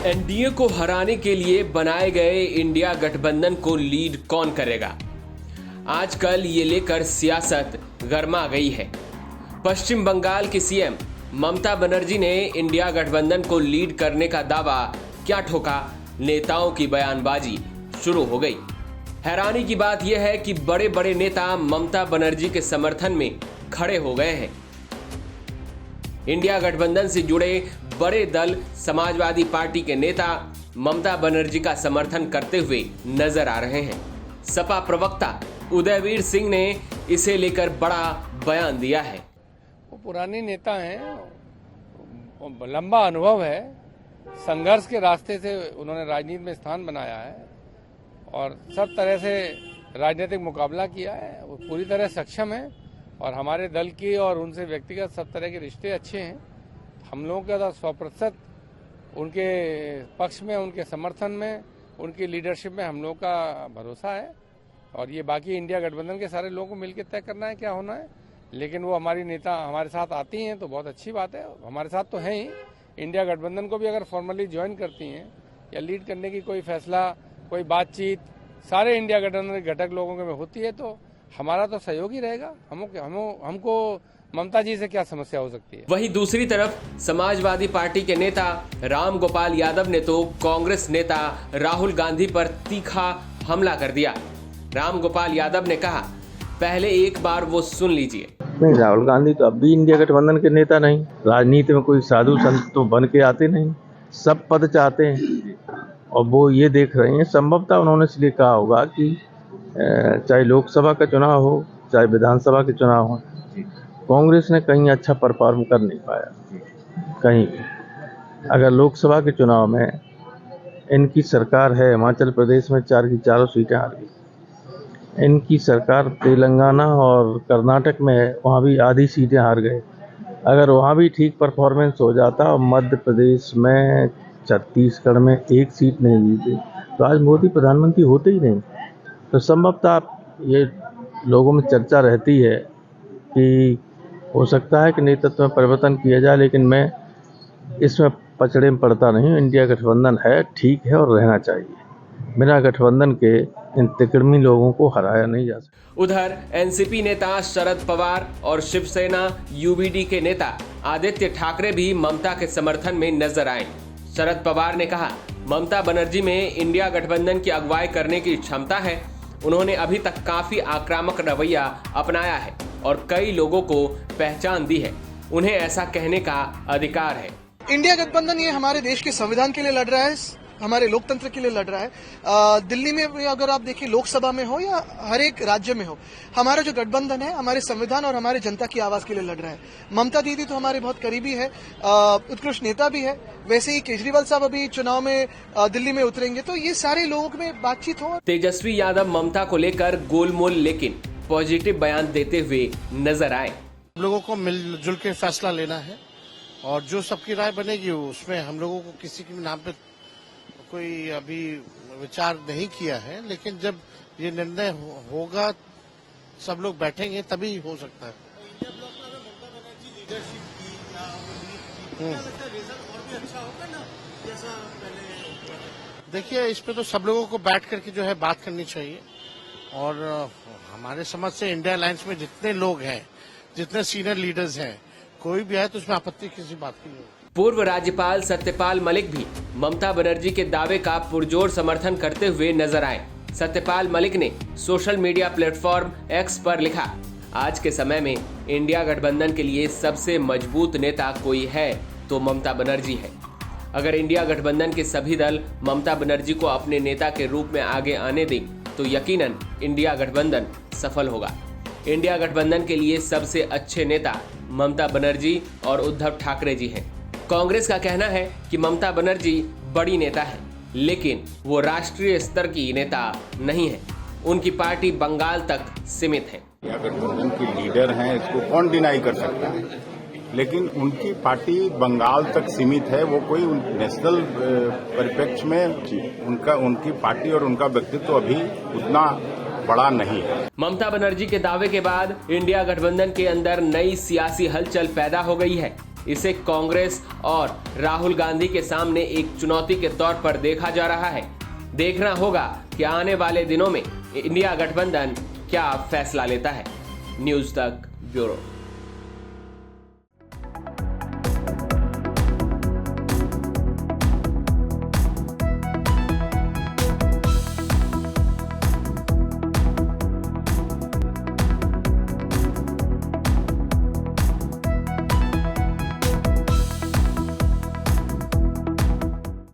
NDA को हराने के लिए बनाए गए इंडिया गठबंधन को लीड कौन करेगा? आजकल ये लेकर सियासत गर्मा गई है। पश्चिम बंगाल की सीएम ममता बनर्जी ने इंडिया गठबंधन को लीड करने का दावा क्या ठोका, नेताओं की बयानबाजी शुरू हो गई। हैरानी की बात यह है कि बड़े बड़े नेता ममता बनर्जी के समर्थन में खड़े हो गए हैं। इंडिया गठबंधन से जुड़े बड़े दल समाजवादी पार्टी के नेता ममता बनर्जी का समर्थन करते हुए नजर आ रहे हैं। सपा प्रवक्ता उदयवीर सिंह ने इसे लेकर बड़ा बयान दिया है। वो पुराने नेता हैं, लंबा अनुभव है, संघर्ष के रास्ते से उन्होंने राजनीति में स्थान बनाया है और सब तरह से राजनीतिक मुकाबला किया है। वो पूरी तरह सक्षम है और हमारे दल की और उनसे व्यक्तिगत सब तरह के रिश्ते अच्छे हैं। हम लोगों का 100% उनके पक्ष में, उनके समर्थन में, उनकी लीडरशिप में हम लोगों का भरोसा है और ये बाकी इंडिया गठबंधन के सारे लोगों को मिलकर तय करना है क्या होना है। लेकिन वो हमारी नेता हमारे साथ आती हैं तो बहुत अच्छी बात है, हमारे साथ तो हैं ही। इंडिया गठबंधन को भी अगर फॉर्मली ज्वाइन करती हैं या लीड करने की कोई फैसला, कोई बातचीत सारे इंडिया गठबंधन के घटक लोगों के में होती है तो हमारा तो सहयोग ही रहेगा। हमको ममता जी से क्या समस्या हो सकती है। वहीं दूसरी तरफ समाजवादी पार्टी के नेता राम गोपाल यादव ने तो कांग्रेस नेता राहुल गांधी पर तीखा हमला कर दिया। राम गोपाल यादव ने कहा, पहले एक बार वो सुन लीजिए। नहीं, राहुल गांधी तो अब भी इंडिया गठबंधन के नेता नहीं। राजनीति में कोई साधु संत तो बन के आते नहीं, सब पद चाहते हैं और वो ये देख रहे हैं। संभवतः उन्होंने इसलिए कहा होगा कि चाहे लोकसभा का चुनाव हो चाहे विधानसभा के चुनाव हो, कांग्रेस ने कहीं अच्छा परफॉर्म कर नहीं पाया। कहीं अगर लोकसभा के चुनाव में इनकी सरकार है, हिमाचल प्रदेश में 4 की 4 सीटें हार गई। इनकी सरकार तेलंगाना और कर्नाटक में है, वहाँ भी आधी सीटें हार गए। अगर वहाँ भी ठीक परफॉर्मेंस हो जाता और मध्य प्रदेश में, छत्तीसगढ़ में 1 सीट नहीं जीते तो आज मोदी प्रधानमंत्री होते ही नहीं। तो संभवतः ये लोगों में चर्चा रहती है कि हो सकता है कि नेतृत्व में परिवर्तन किया जाए, लेकिन मैं इसमें पचड़े में पड़ता नहीं। इंडिया गठबंधन है, ठीक है और रहना चाहिए। बिना गठबंधन के इन तिकड़मी लोगों को हराया नहीं जा सकता। उधर एनसीपी नेता शरद पवार और शिवसेना यूबीडी के नेता आदित्य ठाकरे भी ममता के समर्थन में नजर आए। शरद पवार ने कहा, ममता बनर्जी में इंडिया गठबंधन की अगुवाई करने की क्षमता है। उन्होंने अभी तक काफी आक्रामक रवैया अपनाया है और कई लोगों को पहचान दी है। उन्हें ऐसा कहने का अधिकार है। इंडिया गठबंधन ये हमारे देश के संविधान के लिए लड़ रहा है, हमारे लोकतंत्र के लिए लड़ रहा है। दिल्ली में अगर आप देखिए, लोकसभा में हो या हर एक राज्य में हो, हमारा जो गठबंधन है हमारे संविधान और हमारे जनता की आवाज के लिए लड़ रहा है। ममता दीदी तो हमारे बहुत करीबी है, उत्कृष्ट नेता भी है। वैसे ही केजरीवाल साहब अभी चुनाव में दिल्ली में उतरेंगे, तो ये सारे लोगों में बातचीत हो। तेजस्वी यादव ममता को लेकर गोलमोल लेकिन पॉजिटिव बयान देते हुए नजर आए। लोगों को मिलजुल के फैसला लेना है और जो सबकी राय बनेगी उसमें हम लोगों को किसी के नाम पे कोई अभी विचार नहीं किया है, लेकिन जब ये निर्णय होगा, सब लोग बैठेंगे तभी हो सकता है। देखिए, इस पे तो सब लोगों को बैठ करके जो है बात करनी चाहिए और हमारे समझ से इंडिया अलायंस में जितने लोग हैं, जितने सीनियर लीडर्स हैं, कोई भी है तो उसमें आपत्ति किसी बात की नहीं। पूर्व राज्यपाल सत्यपाल मलिक भी ममता बनर्जी के दावे का पुरजोर समर्थन करते हुए नजर आए। सत्यपाल मलिक ने सोशल मीडिया प्लेटफॉर्म एक्स पर लिखा, आज के समय में इंडिया गठबंधन के लिए सबसे मजबूत नेता कोई है तो ममता बनर्जी है। अगर इंडिया गठबंधन के सभी दल ममता बनर्जी को अपने नेता के रूप में आगे आने दें तो यकीनन इंडिया गठबंधन सफल होगा। इंडिया गठबंधन के लिए सबसे अच्छे नेता ममता बनर्जी और उद्धव ठाकरे जी हैं। कांग्रेस का कहना है कि ममता बनर्जी बड़ी नेता है, लेकिन वो राष्ट्रीय स्तर की नेता नहीं है। उनकी पार्टी बंगाल तक सीमित है। गठबंधन की लीडर हैं, इसको कौन डिनाई कर सकता है, लेकिन उनकी पार्टी बंगाल तक सीमित है। वो कोई नेशनल परिप्रेक्ष्य में उनकी पार्टी और उनका व्यक्तित्व अभी उतना बड़ा नहीं है। ममता बनर्जी के दावे के बाद इंडिया गठबंधन के अंदर नई सियासी हलचल पैदा हो गई है। इसे कांग्रेस और राहुल गांधी के सामने एक चुनौती के तौर पर देखा जा रहा है। देखना होगा कि आने वाले दिनों में इंडिया गठबंधन क्या फैसला लेता है। न्यूज तक ब्यूरो।